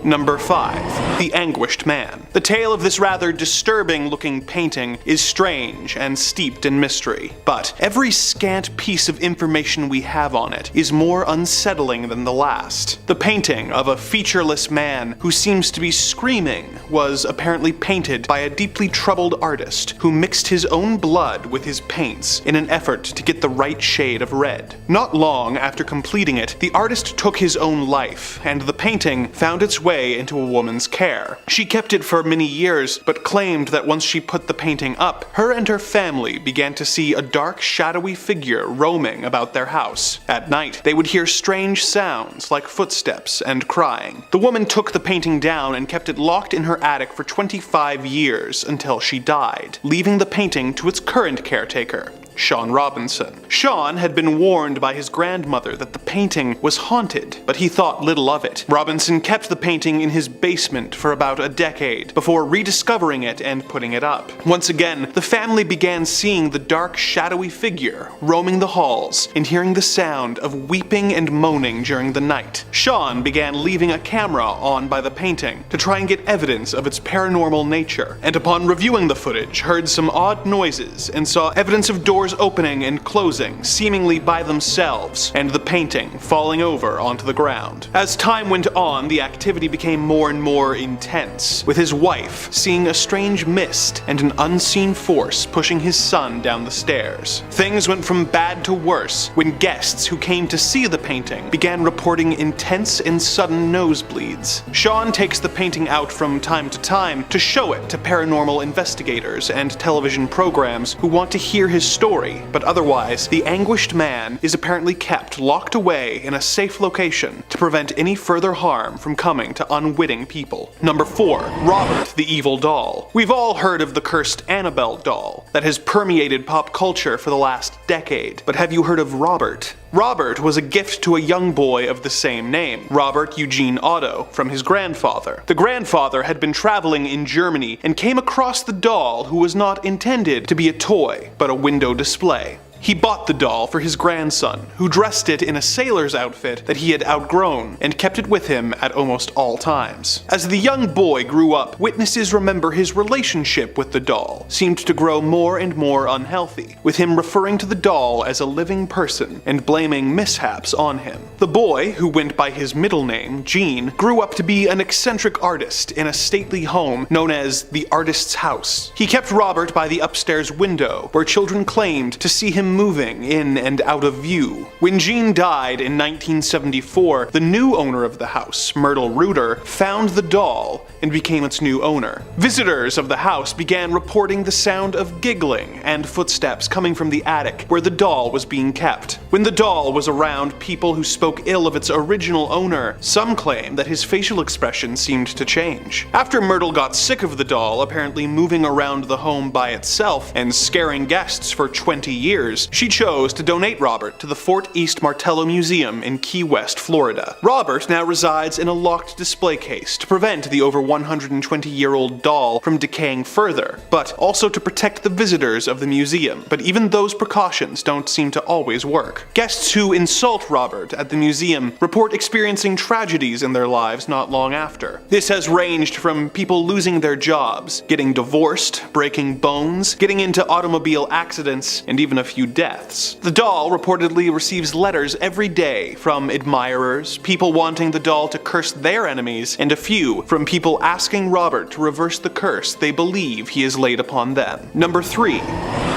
Number 5. The Anguish Man. The tale of this rather disturbing-looking painting is strange and steeped in mystery, but every scant piece of information we have on it is more unsettling than the last. The painting of a featureless man who seems to be screaming was apparently painted by a deeply troubled artist who mixed his own blood with his paints in an effort to get the right shade of red. Not long after completing it, the artist took his own life, and the painting found its way into a woman's care. She kept it for many years, but claimed that once she put the painting up, her and her family began to see a dark, shadowy figure roaming about their house. At night, they would hear strange sounds like footsteps and crying. The woman took the painting down and kept it locked in her attic for 25 years until she died, leaving the painting to its current caretaker, Sean Robinson. Sean had been warned by his grandmother that the painting was haunted, but he thought little of it. Robinson kept the painting in his basement for about a decade before rediscovering it and putting it up. Once again, the family began seeing the dark, shadowy figure roaming the halls and hearing the sound of weeping and moaning during the night. Sean began leaving a camera on by the painting to try and get evidence of its paranormal nature, and upon reviewing the footage, heard some odd noises and saw evidence of doors opening and closing seemingly by themselves, and the painting falling over onto the ground. As time went on, the activity became more and more intense, with his wife seeing a strange mist and an unseen force pushing his son down the stairs. Things went from bad to worse when guests who came to see the painting began reporting intense and sudden nosebleeds. Sean takes the painting out from time to time to show it to paranormal investigators and television programs who want to hear his story, but otherwise, the Anguished Man is apparently kept locked away in a safe location to prevent any further harm from coming to unwitting people. Number 4. Robert the Evil Doll. We've all heard of the cursed Annabelle doll that has permeated pop culture for the last decade, but have you heard of Robert? Robert was a gift to a young boy of the same name, Robert Eugene Otto, from his grandfather. The grandfather had been traveling in Germany and came across the doll who was not intended to be a toy, but a window display. He bought the doll for his grandson, who dressed it in a sailor's outfit that he had outgrown, and kept it with him at almost all times. As the young boy grew up, witnesses remember his relationship with the doll seemed to grow more and more unhealthy, with him referring to the doll as a living person and blaming mishaps on him. The boy, who went by his middle name, Gene, grew up to be an eccentric artist in a stately home known as the Artist's House. He kept Robert by the upstairs window, where children claimed to see him moving in and out of view. When Gene died in 1974, the new owner of the house, Myrtle Reuter, found the doll and became its new owner. Visitors of the house began reporting the sound of giggling and footsteps coming from the attic where the doll was being kept. When the doll was around people who spoke ill of its original owner, some claim that his facial expression seemed to change. After Myrtle got sick of the doll apparently moving around the home by itself and scaring guests for 20 years, she chose to donate Robert to the Fort East Martello Museum in Key West, Florida. Robert now resides in a locked display case to prevent the over 120-year-old doll from decaying further, but also to protect the visitors of the museum. But even those precautions don't seem to always work. Guests who insult Robert at the museum report experiencing tragedies in their lives not long after. This has ranged from people losing their jobs, getting divorced, breaking bones, getting into automobile accidents, and even a few deaths. The doll reportedly receives letters every day from admirers, people wanting the doll to curse their enemies, and a few from people asking Robert to reverse the curse they believe he has laid upon them. Number 3.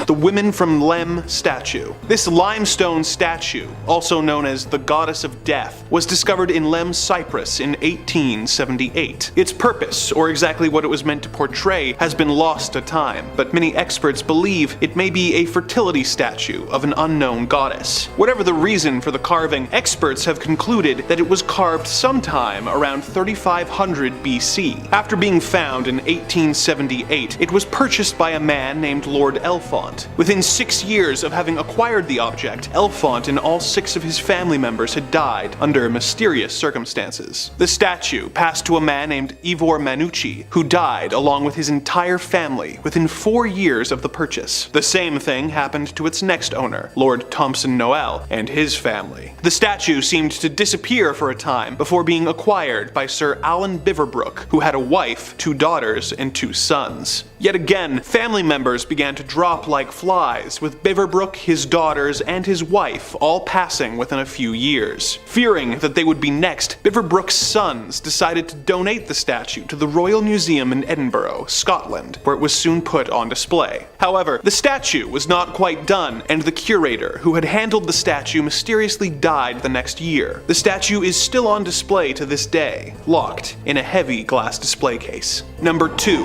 The Women from Lem Statue. This limestone statue, also known as the Goddess of Death, was discovered in Lem, Cyprus in 1878. Its purpose, or exactly what it was meant to portray, has been lost to time, but many experts believe it may be a fertility statue of an unknown goddess. Whatever the reason for the carving, experts have concluded that it was carved sometime around 3500 BC. After being found in 1878, it was purchased by a man named Lord Elfont. Within 6 years of having acquired the object, Elfont and all 6 of his family members had died under mysterious circumstances. The statue passed to a man named Ivor Manucci, who died along with his entire family within 4 years of the purchase. The same thing happened to its next owner, Lord Thompson Noel, and his family. The statue seemed to disappear for a time before being acquired by Sir Alan Biverbrook, who had a wife, 2 daughters, and 2 sons. Yet again, family members began to drop like flies, with Biverbrook, his daughters, and his wife all passing within a few years. Fearing that they would be next, Biverbrook's sons decided to donate the statue to the Royal Museum in Edinburgh, Scotland, where it was soon put on display. However, the statue was not quite done, and the curator who had handled the statue mysteriously died the next year. The statue is still on display to this day, locked in a heavy glass display case. Number 2.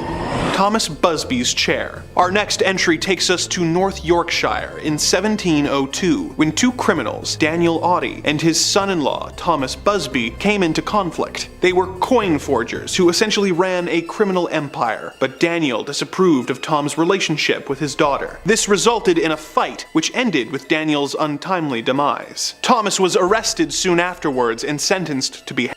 Thomas Busby's chair. Our next entry takes us to North Yorkshire in 1702, when 2 criminals, Daniel Oddie and his son-in-law, Thomas Busby, came into conflict. They were coin forgers who essentially ran a criminal empire, but Daniel disapproved of Tom's relationship with his daughter. This resulted in a fight, which ended with Daniel's untimely demise. Thomas was arrested soon afterwards and sentenced to be.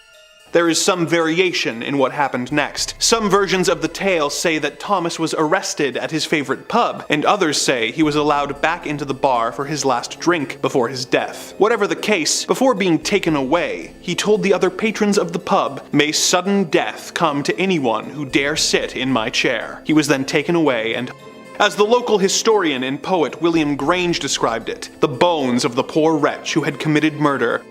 There is some variation in what happened next. Some versions of the tale say that Thomas was arrested at his favorite pub, and others say he was allowed back into the bar for his last drink before his death. Whatever the case, before being taken away, he told the other patrons of the pub, "May sudden death come to anyone who dare sit in my chair." He was then taken away and as the local historian and poet William Grange described it, the bones of the poor wretch who had committed murder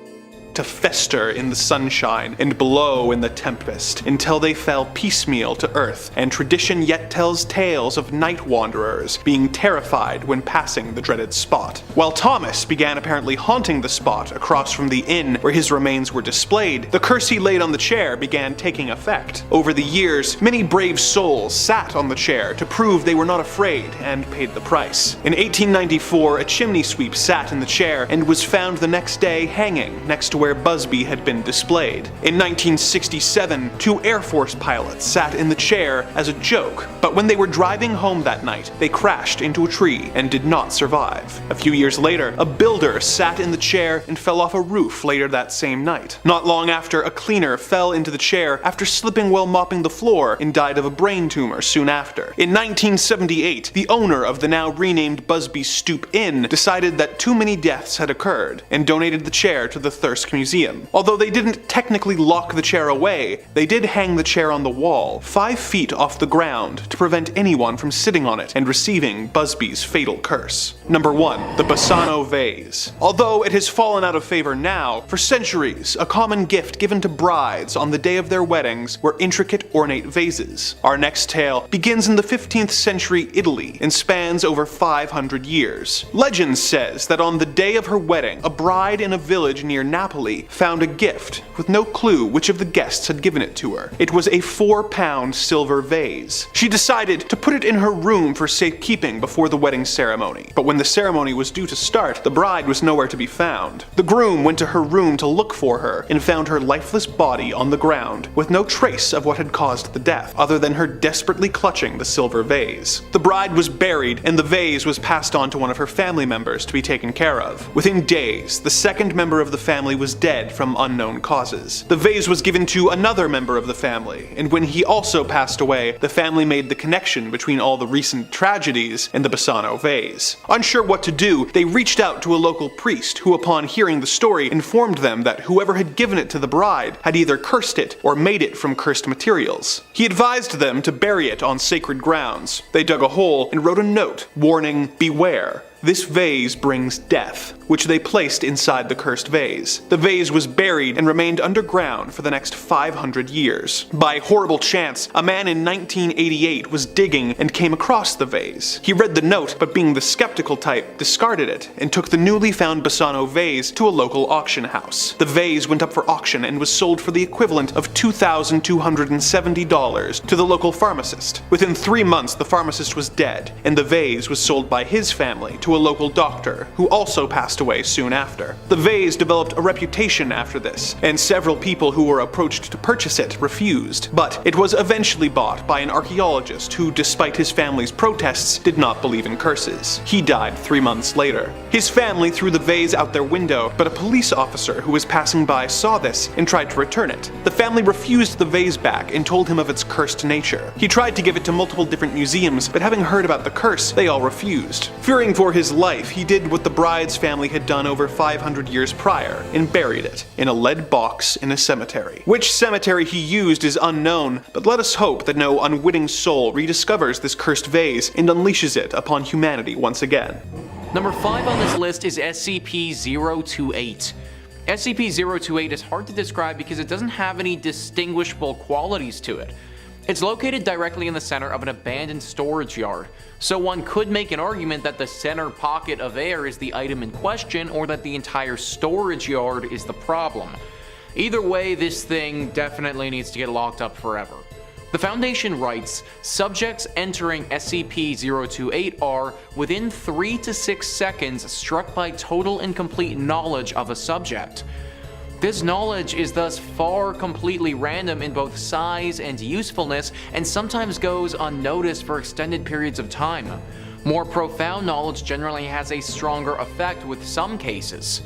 to fester in the sunshine and blow in the tempest until they fell piecemeal to earth, and tradition yet tells tales of night wanderers being terrified when passing the dreaded spot. While Thomas began apparently haunting the spot across from the inn where his remains were displayed, the curse he laid on the chair began taking effect. Over the years, many brave souls sat on the chair to prove they were not afraid and paid the price. In 1894, a chimney sweep sat in the chair and was found the next day hanging next to where Busby had been displayed. In 1967, 2 Air Force pilots sat in the chair as a joke, but when they were driving home that night, they crashed into a tree and did not survive. A few years later, a builder sat in the chair and fell off a roof later that same night. Not long after, a cleaner fell into the chair after slipping while mopping the floor and died of a brain tumor soon after. In 1978, the owner of the now renamed Busby Stoop Inn decided that too many deaths had occurred and donated the chair to the Thirsk Museum. Although they didn't technically lock the chair away, they did hang the chair on the wall, 5 feet off the ground, to prevent anyone from sitting on it and receiving Busby's fatal curse. Number 1. The Bassano Vase. Although it has fallen out of favor now, for centuries, a common gift given to brides on the day of their weddings were intricate ornate vases. Our next tale begins in the 15th century Italy and spans over 500 years. Legend says that on the day of her wedding, a bride in a village near Napoli found a gift with no clue which of the guests had given it to her. It was a 4-pound silver vase. She decided to put it in her room for safekeeping before the wedding ceremony. But when the ceremony was due to start, the bride was nowhere to be found. The groom went to her room to look for her and found her lifeless body on the ground, with no trace of what had caused the death, other than her desperately clutching the silver vase. The bride was buried, and the vase was passed on to one of her family members to be taken care of. Within days, the second member of the family was dead from unknown causes. The vase was given to another member of the family, and when he also passed away, the family made the connection between all the recent tragedies and the Bassano vase. Unsure what to do, they reached out to a local priest who, upon hearing the story, informed them that whoever had given it to the bride had either cursed it or made it from cursed materials. He advised them to bury it on sacred grounds. They dug a hole and wrote a note warning, "Beware. This vase brings death," which they placed inside the cursed vase. The vase was buried and remained underground for the next 500 years. By horrible chance, a man in 1988 was digging and came across the vase. He read the note, but being the skeptical type, discarded it and took the newly found Bassano vase to a local auction house. The vase went up for auction and was sold for the equivalent of $2,270 to the local pharmacist. Within 3 months, the pharmacist was dead, and the vase was sold by his family to a local doctor, who also passed passed away soon after. The vase developed a reputation after this, and several people who were approached to purchase it refused, but it was eventually bought by an archaeologist who, despite his family's protests, did not believe in curses. He died 3 months later. His family threw the vase out their window, but a police officer who was passing by saw this and tried to return it. The family refused the vase back and told him of its cursed nature. He tried to give it to multiple different museums, but having heard about the curse, they all refused. Fearing for his life, he did what the bride's family had done over 500 years prior and buried it in a lead box in a cemetery. Which cemetery he used is unknown, but let us hope that no unwitting soul rediscovers this cursed vase and unleashes it upon humanity once again. Number 5 on this list is SCP-028. SCP-028 is hard to describe because it doesn't have any distinguishable qualities to it. It's located directly in the center of an abandoned storage yard, so one could make an argument that the center pocket of air is the item in question, or that the entire storage yard is the problem. Either way, this thing definitely needs to get locked up forever. The Foundation writes, subjects entering SCP-028 are, within 3 to 6 seconds, struck by total and complete knowledge of a subject. This knowledge is thus far completely random in both size and usefulness, and sometimes goes unnoticed for extended periods of time. More profound knowledge generally has a stronger effect with some cases.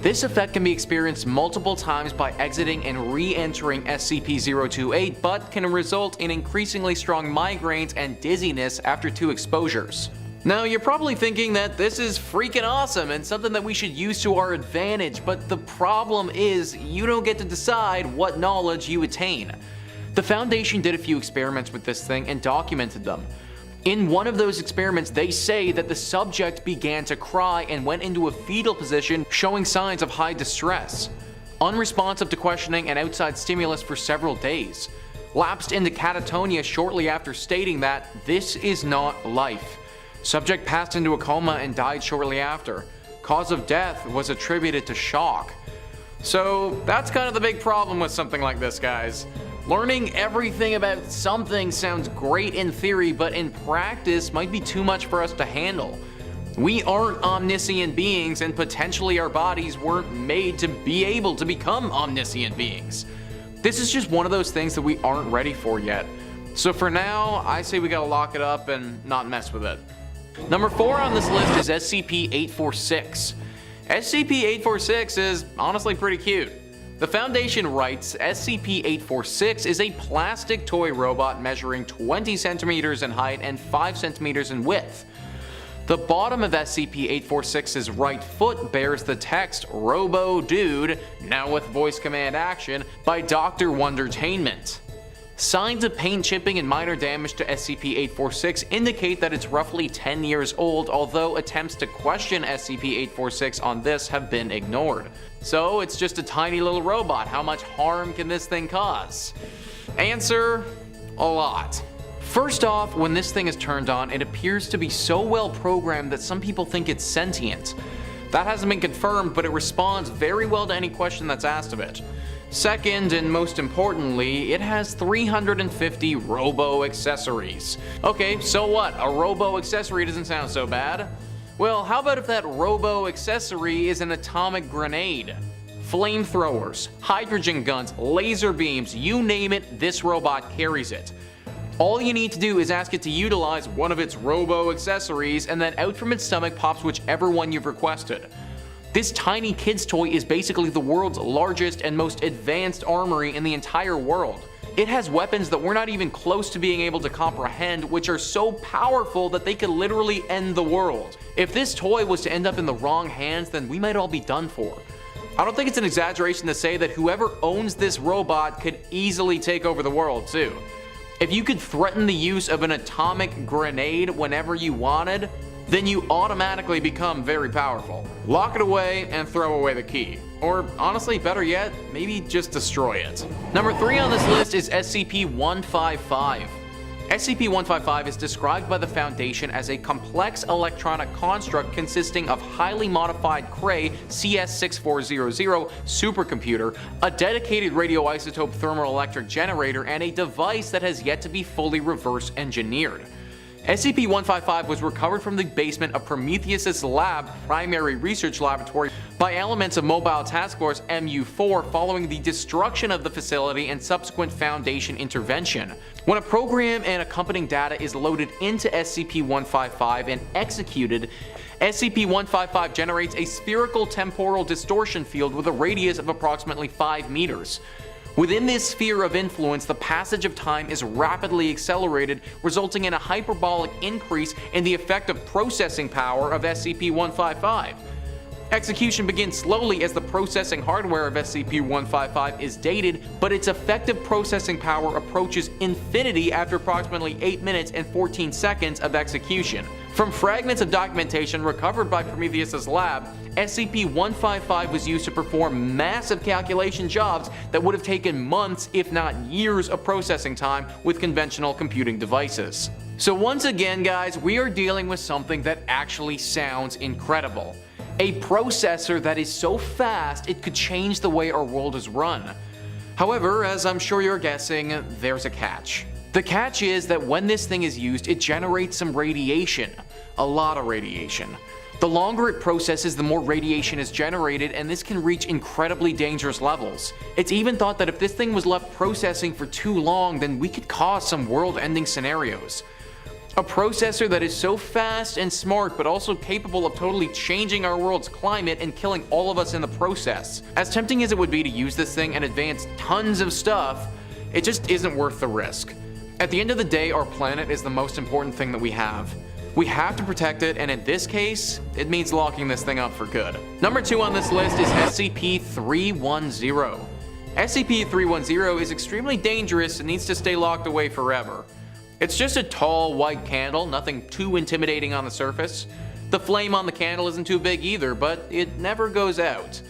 This effect can be experienced multiple times by exiting and re-entering SCP-028, but can result in increasingly strong migraines and dizziness after 2 exposures. Now, you're probably thinking that this is freaking awesome and something that we should use to our advantage, but the problem is you don't get to decide what knowledge you attain. The Foundation did a few experiments with this thing and documented them. In one of those experiments, they say that the subject began to cry and went into a fetal position, showing signs of high distress. Unresponsive to questioning and outside stimulus for several days. Lapsed into catatonia shortly after stating that this is not life. Subject passed into a coma and died shortly after. Cause of death was attributed to shock. So that's kind of the big problem with something like this, guys. Learning everything about something sounds great in theory, but in practice might be too much for us to handle. We aren't omniscient beings, and potentially our bodies weren't made to be able to become omniscient beings. This is just one of those things that we aren't ready for yet. So for now, I say we gotta lock it up and not mess with it. Number 4 on this list is SCP-846. SCP-846 is honestly pretty cute. The Foundation writes, SCP-846 is a plastic toy robot measuring 20 centimeters in height and 5 centimeters in width. The bottom of SCP-846's right foot bears the text Robo Dude, now with voice command action, by Dr. Wondertainment. Signs of paint chipping and minor damage to SCP-846 indicate that it's roughly 10 years old, although attempts to question SCP-846 on this have been ignored. So it's just a tiny little robot. How much harm can this thing cause? Answer: a lot. First off, when this thing is turned on, it appears to be so well programmed that some people think it's sentient. That hasn't been confirmed, but it responds very well to any question that's asked of it. Second, and most importantly, it has 350 robo-accessories. Okay, so what? A robo-accessory doesn't sound so bad. Well, how about if that robo-accessory is an atomic grenade? Flamethrowers, hydrogen guns, laser beams, you name it, this robot carries it. All you need to do is ask it to utilize one of its robo-accessories, and then out from its stomach pops whichever one you've requested. This tiny kid's toy is basically the world's largest and most advanced armory in the entire world. It has weapons that we're not even close to being able to comprehend, which are so powerful that they could literally end the world. If this toy was to end up in the wrong hands, then we might all be done for. I don't think it's an exaggeration to say that whoever owns this robot could easily take over the world too. If you could threaten the use of an atomic grenade whenever you wanted, then you automatically become very powerful. Lock it away and throw away the key. Or honestly, better yet, maybe just destroy it. Number 3 on this list is SCP-155. SCP-155 is described by the Foundation as a complex electronic construct consisting of highly modified Cray CS6400 supercomputer, a dedicated radioisotope thermoelectric generator, and a device that has yet to be fully reverse engineered. SCP-155 was recovered from the basement of Prometheus's lab primary research laboratory by elements of Mobile Task Force MU4 following the destruction of the facility and subsequent Foundation intervention. When a program and accompanying data is loaded into SCP-155 and executed, SCP-155 generates a spherical temporal distortion field with a radius of approximately 5 meters. Within this sphere of influence, the passage of time is rapidly accelerated, resulting in a hyperbolic increase in the effective processing power of SCP-155. Execution begins slowly as the processing hardware of SCP-155 is dated, but its effective processing power approaches infinity after approximately 8 minutes and 14 seconds of execution. From fragments of documentation recovered by Prometheus's lab, SCP-155 was used to perform massive calculation jobs that would have taken months, if not years, of processing time with conventional computing devices. So once again, guys, we are dealing with something that actually sounds incredible. A processor that is so fast it could change the way our world is run. However, as I'm sure you're guessing, there's a catch. The catch is that when this thing is used, it generates some radiation. A lot of radiation. The longer it processes, the more radiation is generated, and this can reach incredibly dangerous levels. It's even thought that if this thing was left processing for too long, then we could cause some world-ending scenarios. A processor that is so fast and smart, but also capable of totally changing our world's climate and killing all of us in the process. As tempting as it would be to use this thing and advance tons of stuff, it just isn't worth the risk. At the end of the day, our planet is the most important thing that we have. We have to protect it, and in this case, it means locking this thing up for good. Number 2 on this list is SCP-310. SCP-310 is extremely dangerous and needs to stay locked away forever. It's just a tall white candle, nothing too intimidating on the surface. The flame on the candle isn't too big either, but it never goes out.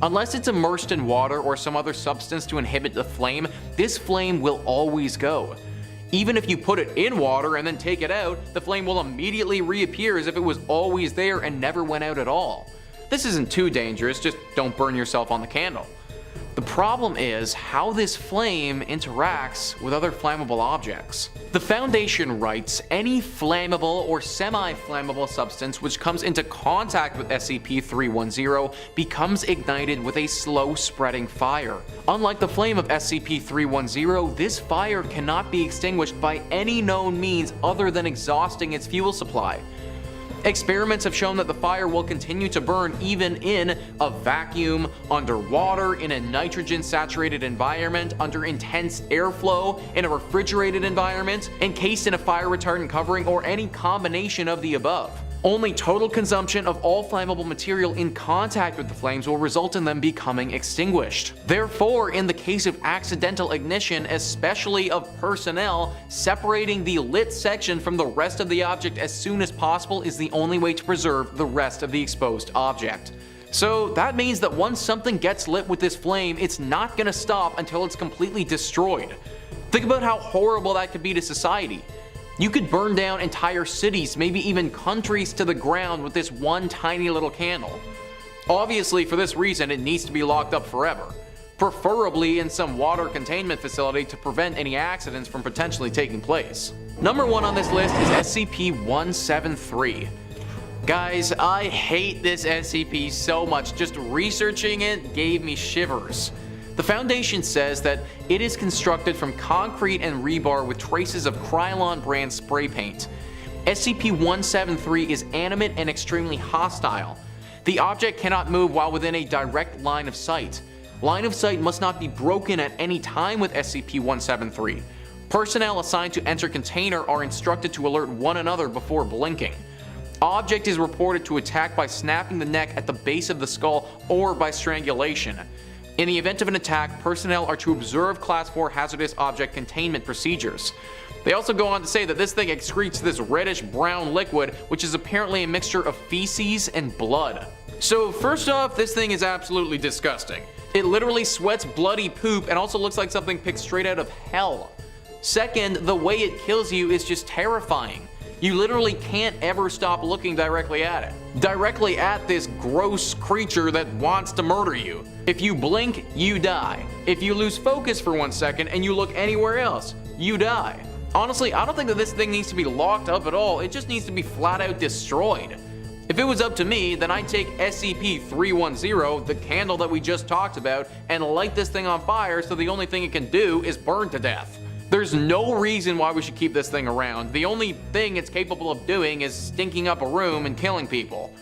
Unless it's immersed in water or some other substance to inhibit the flame, this flame will always go. Even if you put it in water and then take it out, the flame will immediately reappear as if it was always there and never went out at all. This isn't too dangerous, just don't burn yourself on the candle. The problem is how this flame interacts with other flammable objects. The Foundation writes, any flammable or semi-flammable substance which comes into contact with SCP-310 becomes ignited with a slow-spreading fire. Unlike the flame of SCP-310, this fire cannot be extinguished by any known means other than exhausting its fuel supply. Experiments have shown that the fire will continue to burn even in a vacuum, underwater, in a nitrogen-saturated environment, under intense airflow, in a refrigerated environment, encased in a fire retardant covering, or any combination of the above. Only total consumption of all flammable material in contact with the flames will result in them becoming extinguished. Therefore, in the case of accidental ignition, especially of personnel, separating the lit section from the rest of the object as soon as possible is the only way to preserve the rest of the exposed object. So that means that once something gets lit with this flame, it's not going to stop until it's completely destroyed. Think about how horrible that could be to society. You could burn down entire cities, maybe even countries to the ground with this one tiny little candle. Obviously, for this reason, it needs to be locked up forever, preferably in some water containment facility to prevent any accidents from potentially taking place. Number 1 on this list is SCP-173. Guys, I hate this SCP so much. Just researching it gave me shivers. The Foundation says that it is constructed from concrete and rebar with traces of Krylon brand spray paint. SCP-173 is animate and extremely hostile. The object cannot move while within a direct line of sight. Line of sight must not be broken at any time with SCP-173. Personnel assigned to enter container are instructed to alert one another before blinking. Object is reported to attack by snapping the neck at the base of the skull or by strangulation. In the event of an attack, personnel are to observe Class 4 hazardous object containment procedures. They also go on to say that this thing excretes this reddish-brown liquid, which is apparently a mixture of feces and blood. So first off, this thing is absolutely disgusting. It literally sweats bloody poop and also looks like something picked straight out of hell. Second, the way it kills you is just terrifying. You literally can't ever stop looking directly at it. Directly at this gross creature that wants to murder you. If you blink, you die. If you lose focus for 1 second and you look anywhere else, you die. Honestly, I don't think that this thing needs to be locked up at all, it just needs to be flat out destroyed. If it was up to me, then I'd take SCP-310, the candle that we just talked about, and light this thing on fire so the only thing it can do is burn to death. There's no reason why we should keep this thing around. The only thing it's capable of doing is stinking up a room and killing people.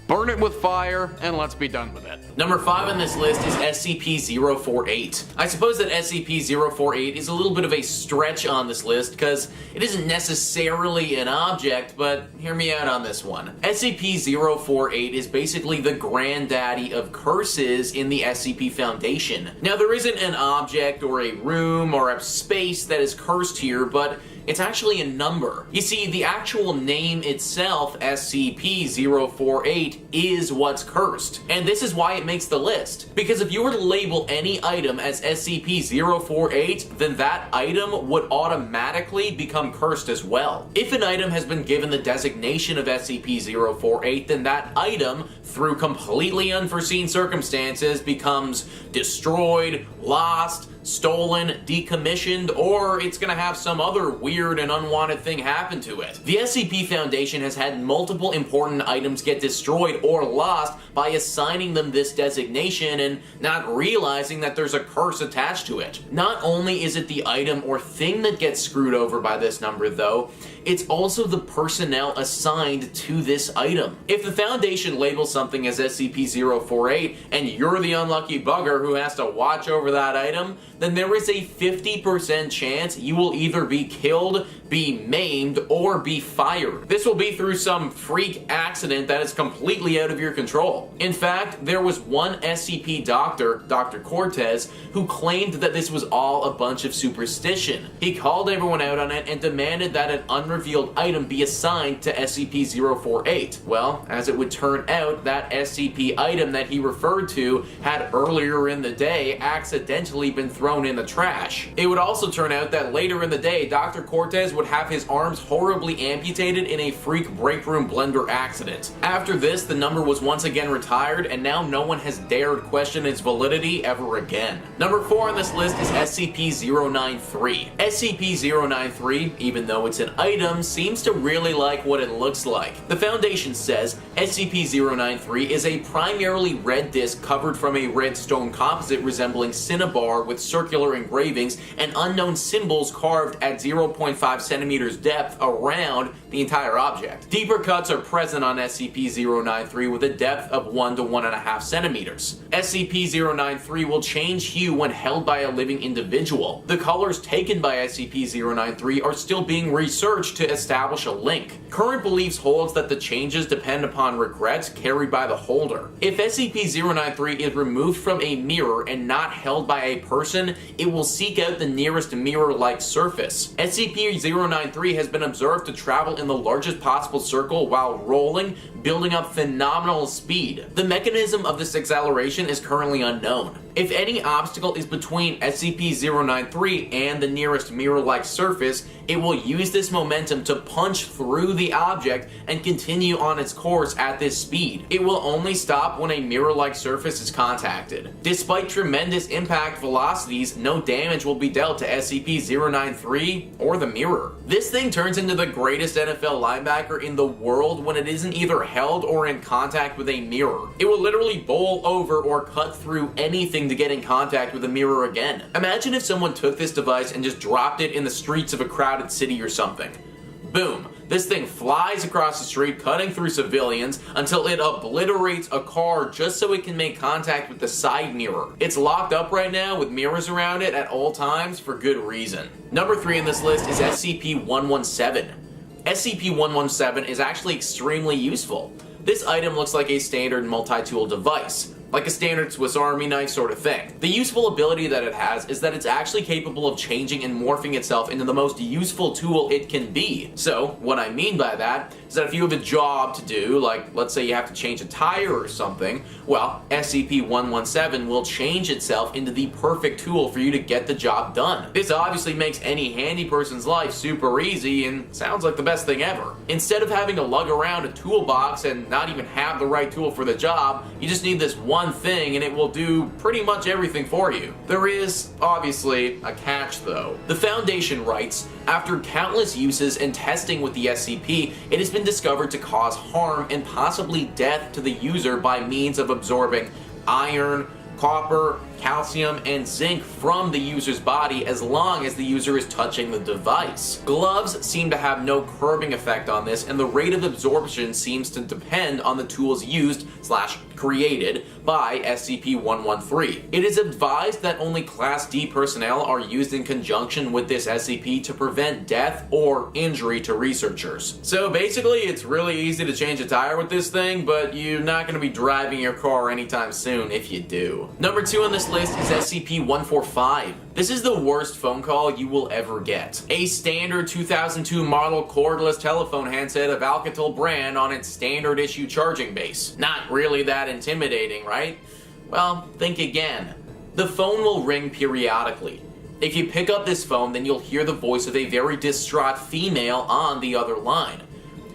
Burn it with fire, and let's be done with it. Number 5 on this list is SCP-048. I suppose that SCP-048 is a little bit of a stretch on this list because it isn't necessarily an object, but hear me out on this one. SCP-048 is basically the granddaddy of curses in the SCP Foundation. Now, there isn't an object or a room or a space that is cursed here, but it's actually a number. You see, the actual name itself, SCP-048, is what's cursed. And this is why it makes the list. Because if you were to label any item as SCP-048, then that item would automatically become cursed as well. If an item has been given the designation of SCP-048, then that item, through completely unforeseen circumstances, becomes destroyed, lost, stolen, decommissioned, or it's gonna have some other weird and unwanted thing happen to it. The SCP Foundation has had multiple important items get destroyed or lost by assigning them this designation and not realizing that there's a curse attached to it. Not only is it the item or thing that gets screwed over by this number though, it's also the personnel assigned to this item. If the Foundation labels something as SCP-048 and you're the unlucky bugger who has to watch over that item, then there is a 50% chance you will either be killed, be maimed, or be fired. This will be through some freak accident that is completely out of your control. In fact, there was one SCP doctor, Dr. Cortez, who claimed that this was all a bunch of superstition. He called everyone out on it and demanded that an unrevealed item be assigned to SCP-048. Well, as it would turn out, that SCP item that he referred to had earlier in the day accidentally been thrown in the trash. It would also turn out that later in the day, Dr. Cortez would have his arms horribly amputated in a freak break room blender accident. After this, the number was once again retired, and now no one has dared question its validity ever again. Number 4 on this list is SCP-093. SCP-093, even though it's an item, seems to really like what it looks like. The Foundation says SCP-093 is a primarily red disc covered from a red stone composite resembling cinnabar with circular engravings and unknown symbols carved at 0.5 centimeters depth around the entire object. Deeper cuts are present on SCP-093 with a depth of 1 to 1.5 centimeters. SCP-093 will change hue when held by a living individual. The colors taken by SCP-093 are still being researched to establish a link. Current beliefs holds that the changes depend upon regrets carried by the holder. If SCP-093 is removed from a mirror and not held by a person, it will seek out the nearest mirror-like surface. SCP-093 has been observed to travel in the largest possible circle while rolling, building up phenomenal speed. The mechanism of this acceleration is currently unknown. If any obstacle is between SCP-093 and the nearest mirror-like surface, it will use this momentum to punch through the object and continue on its course at this speed. It will only stop when a mirror-like surface is contacted. Despite tremendous impact velocities, no damage will be dealt to SCP-093 or the mirror. This thing turns into the greatest NFL linebacker in the world when it isn't either held or in contact with a mirror. It will literally bowl over or cut through anything to get in contact with a mirror again. Imagine if someone took this device and just dropped it in the streets of a crowded city or something. Boom. This thing flies across the street, cutting through civilians until it obliterates a car just so it can make contact with the side mirror. It's locked up right now with mirrors around it at all times for good reason. Number 3 on this list is SCP-117. SCP-117 is actually extremely useful. This item looks like a standard multi-tool device, like a standard Swiss Army knife sort of thing. The useful ability that it has is that it's actually capable of changing and morphing itself into the most useful tool it can be. So, what I mean by that is that if you have a job to do, like let's say you have to change a tire or something, well, SCP-117 will change itself into the perfect tool for you to get the job done. This obviously makes any handy person's life super easy and sounds like the best thing ever. Instead of having to lug around a toolbox and not even have the right tool for the job, you just need this one one thing and it will do pretty much everything for you. There is, obviously, a catch though. The Foundation writes, after countless uses and testing with the SCP, it has been discovered to cause harm and possibly death to the user by means of absorbing iron, copper, calcium, and zinc from the user's body as long as the user is touching the device. Gloves seem to have no curbing effect on this, and the rate of absorption seems to depend on the tools used / created by SCP-113. It is advised that only Class D personnel are used in conjunction with this SCP to prevent death or injury to researchers. So basically, it's really easy to change a tire with this thing, but you're not going to be driving your car anytime soon if you do. Number 2 on this list is SCP-145. This is the worst phone call you will ever get. A standard 2002 model cordless telephone handset of Alcatel brand on its standard issue charging base. Not really that intimidating, right? Well, think again. The phone will ring periodically. If you pick up this phone, then you'll hear the voice of a very distraught female on the other line.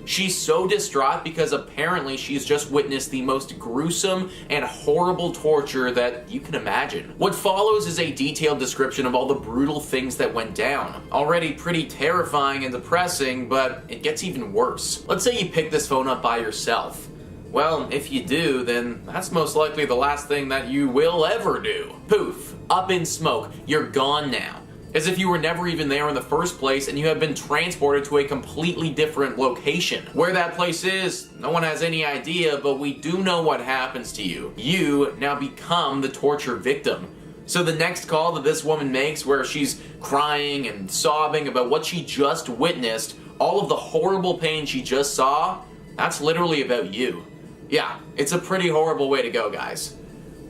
She's so distraught because apparently she's just witnessed the most gruesome and horrible torture that you can imagine. What follows is a detailed description of all the brutal things that went down. Already pretty terrifying and depressing, but it gets even worse. Let's say you pick this phone up by yourself. Well, if you do, then that's most likely the last thing that you will ever do. Poof, up in smoke, you're gone now. As if you were never even there in the first place and you have been transported to a completely different location. Where that place is, no one has any idea, but we do know what happens to you. You now become the torture victim. So the next call that this woman makes, where she's crying and sobbing about what she just witnessed, all of the horrible pain she just saw, that's literally about you. Yeah, it's a pretty horrible way to go, guys.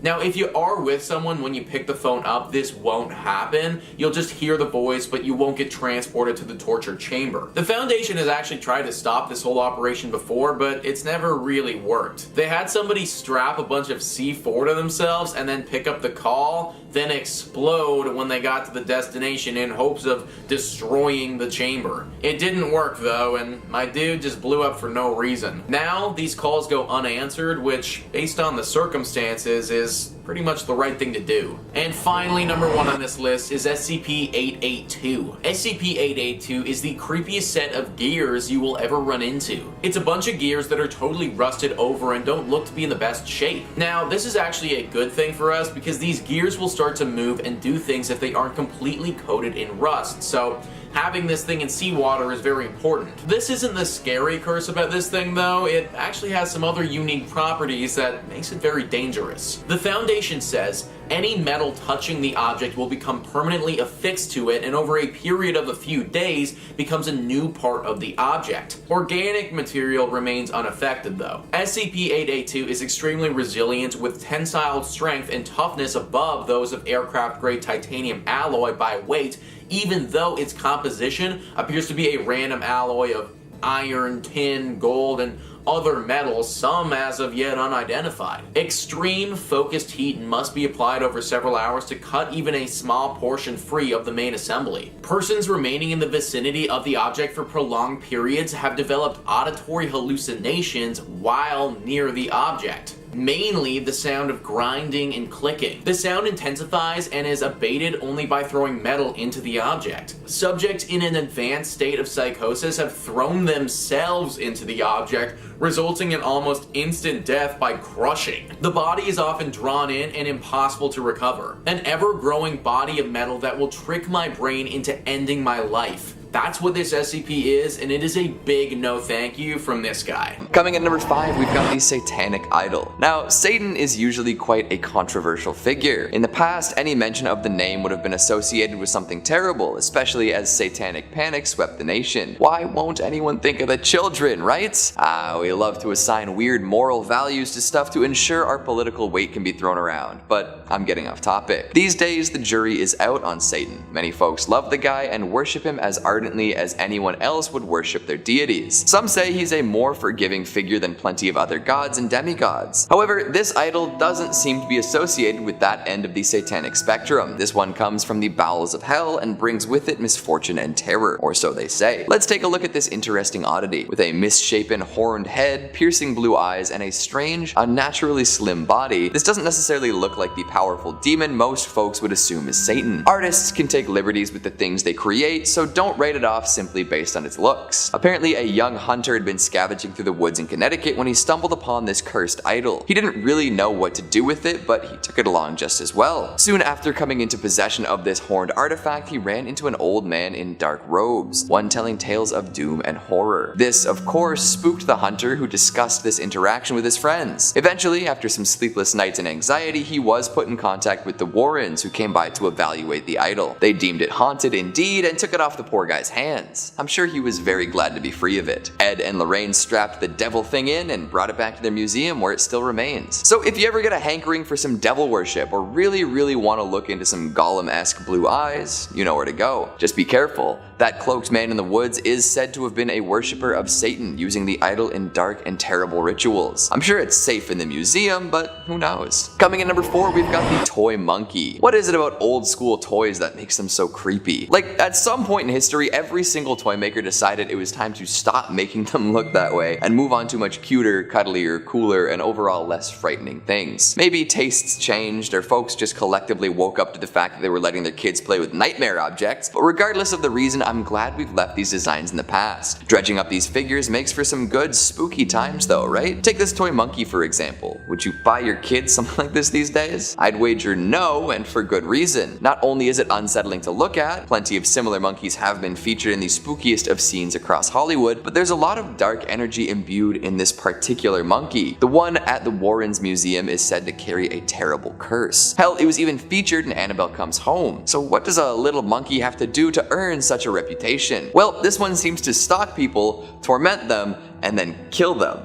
Now, if you are with someone when you pick the phone up, this won't happen. You'll just hear the voice, but you won't get transported to the torture chamber. The Foundation has actually tried to stop this whole operation before, but it's never really worked. They had somebody strap a bunch of C4 to themselves and then pick up the call, then explode when they got to the destination in hopes of destroying the chamber. It didn't work though, and my dude just blew up for no reason. Now, these calls go unanswered, which, based on the circumstances, is pretty much the right thing to do. And finally, number 1 on this list is SCP-882. SCP-882 is the creepiest set of gears you will ever run into. It's a bunch of gears that are totally rusted over and don't look to be in the best shape. Now, this is actually a good thing for us because these gears will start to move and do things if they aren't completely coated in rust. So, having this thing in seawater is very important. This isn't the scary curse about this thing though, it actually has some other unique properties that makes it very dangerous. The Foundation says, any metal touching the object will become permanently affixed to it and over a period of a few days becomes a new part of the object. Organic material remains unaffected though. SCP-882 is extremely resilient with tensile strength and toughness above those of aircraft-grade titanium alloy by weight, even though its composition appears to be a random alloy of iron, tin, gold, and other metals, some as of yet unidentified. Extreme focused heat must be applied over several hours to cut even a small portion free of the main assembly. Persons remaining in the vicinity of the object for prolonged periods have developed auditory hallucinations while near the object. Mainly the sound of grinding and clicking. The sound intensifies and is abated only by throwing metal into the object. Subjects in an advanced state of psychosis have thrown themselves into the object, resulting in almost instant death by crushing. The body is often drawn in and impossible to recover. An ever-growing body of metal that will trick my brain into ending my life. That's what this SCP is, and it is a big no thank you from this guy. Coming at number 5, we've got the Satanic Idol. Now, Satan is usually quite a controversial figure. In the past, any mention of the name would have been associated with something terrible, especially as satanic panic swept the nation. Why won't anyone think of the children, right? We love to assign weird moral values to stuff to ensure our political weight can be thrown around, but I'm getting off topic. These days, the jury is out on Satan. Many folks love the guy and worship him as ardently as anyone else would worship their deities. Some say he's a more forgiving figure than plenty of other gods and demigods. However, this idol doesn't seem to be associated with that end of the satanic spectrum. This one comes from the bowels of hell and brings with it misfortune and terror, or so they say. Let's take a look at this interesting oddity. With a misshapen, horned head, piercing blue eyes, and a strange, unnaturally slim body, this doesn't necessarily look like the powerful demon most folks would assume is Satan. Artists can take liberties with the things they create, so don't write it off simply based on its looks. Apparently, a young hunter had been scavenging through the woods in Connecticut when he stumbled upon this cursed idol. He didn't really know what to do with it, but he took it along just as well. Soon after coming into possession of this horned artifact, he ran into an old man in dark robes, one telling tales of doom and horror. This, of course, spooked the hunter, who discussed this interaction with his friends. Eventually, after some sleepless nights and anxiety, he was put in contact with the Warrens, who came by to evaluate the idol. They deemed it haunted indeed and took it off the poor guy's hands. I'm sure he was very glad to be free of it. Ed and Lorraine strapped the devil thing in and brought it back to their museum, where it still remains. So if you ever get a hankering for some devil worship, or really want to look into some Gollum-esque blue eyes, you know where to go. Just be careful. That cloaked man in the woods is said to have been a worshipper of Satan, using the idol in dark and terrible rituals. I'm sure it's safe in the museum, but who knows. Coming in number 4, we've got the toy monkey. What is it about old school toys that makes them so creepy? Like, at some point in history, every single toy maker decided it was time to stop making them look that way and move on to much cuter, cuddlier, cooler, and overall less frightening things. Maybe tastes changed, or folks just collectively woke up to the fact that they were letting their kids play with nightmare objects, but regardless of the reason, I'm glad we've left these designs in the past. Dredging up these figures makes for some good spooky times though, right? Take this toy monkey for example. Would you buy your kids something like this these days? I'd wager no, and for good reason. Not only is it unsettling to look at, plenty of similar monkeys have been featured in the spookiest of scenes across Hollywood, but there's a lot of dark energy imbued in this particular monkey. The one at the Warrens Museum is said to carry a terrible curse. Hell, it was even featured in Annabelle Comes Home. So what does a little monkey have to do to earn such a reputation? Well, this one seems to stalk people, torment them, and then kill them.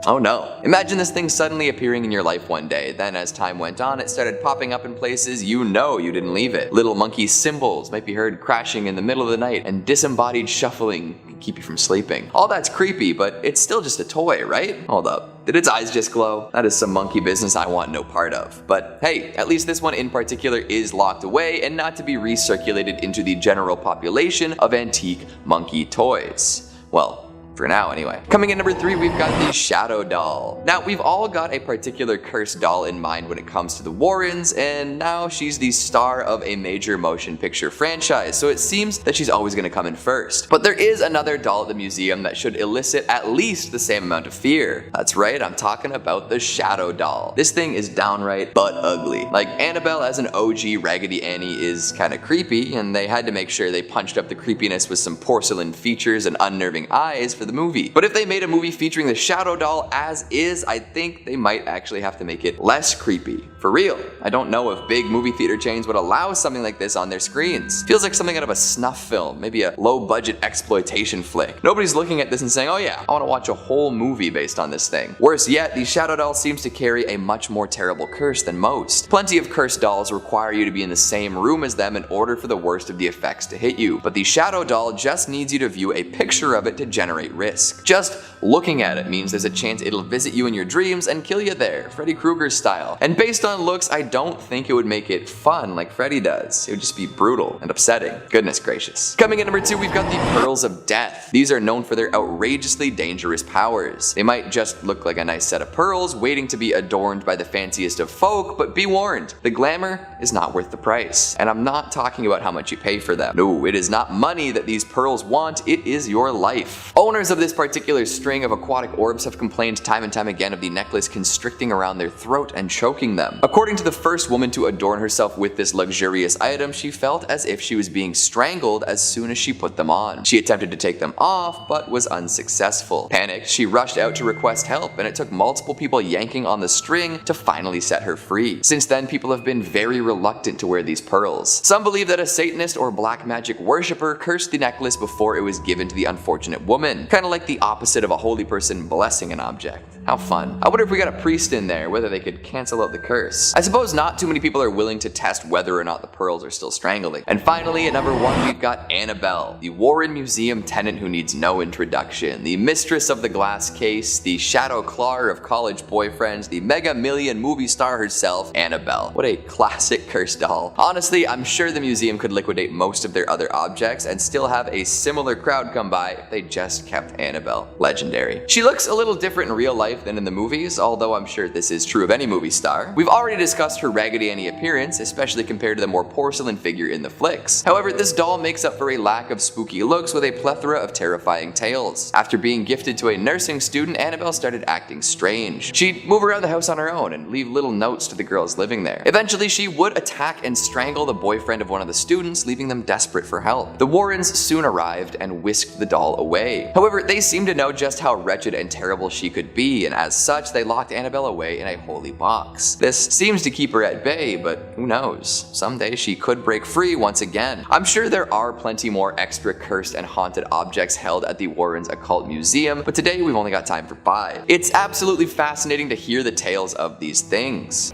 Oh no. Imagine this thing suddenly appearing in your life one day, then as time went on it started popping up in places you know you didn't leave it. Little monkey cymbals might be heard crashing in the middle of the night, and disembodied shuffling can keep you from sleeping. All that's creepy, but it's still just a toy, right? Hold up. Did its eyes just glow? That is some monkey business I want no part of. But hey, at least this one in particular is locked away and not to be recirculated into the general population of antique monkey toys. Well, for now anyway. Coming in number 3, we've got the Shadow Doll. Now, we've all got a particular cursed doll in mind when it comes to the Warrens, and now she's the star of a major motion picture franchise, so it seems that she's always gonna come in first. But there is another doll at the museum that should elicit at least the same amount of fear. That's right, I'm talking about the Shadow Doll. This thing is downright butt ugly. Like, Annabelle as an OG Raggedy Annie is kinda creepy, and they had to make sure they punched up the creepiness with some porcelain features and unnerving eyes for the movie. But if they made a movie featuring the Shadow Doll as is, I think they might actually have to make it less creepy. For real. I don't know if big movie theater chains would allow something like this on their screens. Feels like something out of a snuff film, maybe a low-budget exploitation flick. Nobody's looking at this and saying, oh yeah, I want to watch a whole movie based on this thing. Worse yet, the Shadow Doll seems to carry a much more terrible curse than most. Plenty of cursed dolls require you to be in the same room as them in order for the worst of the effects to hit you, but the Shadow Doll just needs you to view a picture of it to generate risk. Just looking at it means there's a chance it'll visit you in your dreams and kill you there, Freddy Krueger style. And based on looks, I don't think it would make it fun like Freddy does. It would just be brutal and upsetting. Goodness gracious. Coming in number 2, we've got the Pearls of Death. These are known for their outrageously dangerous powers. They might just look like a nice set of pearls waiting to be adorned by the fanciest of folk, but be warned, the glamour is not worth the price. And I'm not talking about how much you pay for them. No, it is not money that these pearls want, it is your life. Owners of this particular string of aquatic orbs have complained time and time again of the necklace constricting around their throat and choking them. According to the first woman to adorn herself with this luxurious item, she felt as if she was being strangled as soon as she put them on. She attempted to take them off, but was unsuccessful. Panicked, she rushed out to request help, and it took multiple people yanking on the string to finally set her free. Since then, people have been very reluctant to wear these pearls. Some believe that a Satanist or black magic worshipper cursed the necklace before it was given to the unfortunate woman. Kinda like the opposite of a holy person blessing an object. How fun. I wonder if we got a priest in there, whether they could cancel out the curse. curse. I suppose not too many people are willing to test whether or not the pearls are still strangling. And finally, at number 1, we've got Annabelle, the Warren Museum tenant who needs no introduction, the mistress of the glass case, the shadow clawer of college boyfriends, the mega million movie star herself, Annabelle. What a classic cursed doll. Honestly, I'm sure the museum could liquidate most of their other objects and still have a similar crowd come by if they just kept Annabelle. Legendary. She looks a little different in real life than in the movies, although I'm sure this is true of any movie star. We've already discussed her Raggedy Annie appearance, especially compared to the more porcelain figure in the flicks. However, this doll makes up for a lack of spooky looks with a plethora of terrifying tales. After being gifted to a nursing student, Annabelle started acting strange. She'd move around the house on her own and leave little notes to the girls living there. Eventually, she would attack and strangle the boyfriend of one of the students, leaving them desperate for help. The Warrens soon arrived and whisked the doll away. However, they seemed to know just how wretched and terrible she could be, and as such, they locked Annabelle away in a holy box. This seems to keep her at bay, but who knows? Someday she could break free once again. I'm sure there are plenty more extra cursed and haunted objects held at the Warrens Occult Museum, but today we've only got time for 5. It's absolutely fascinating to hear the tales of these things.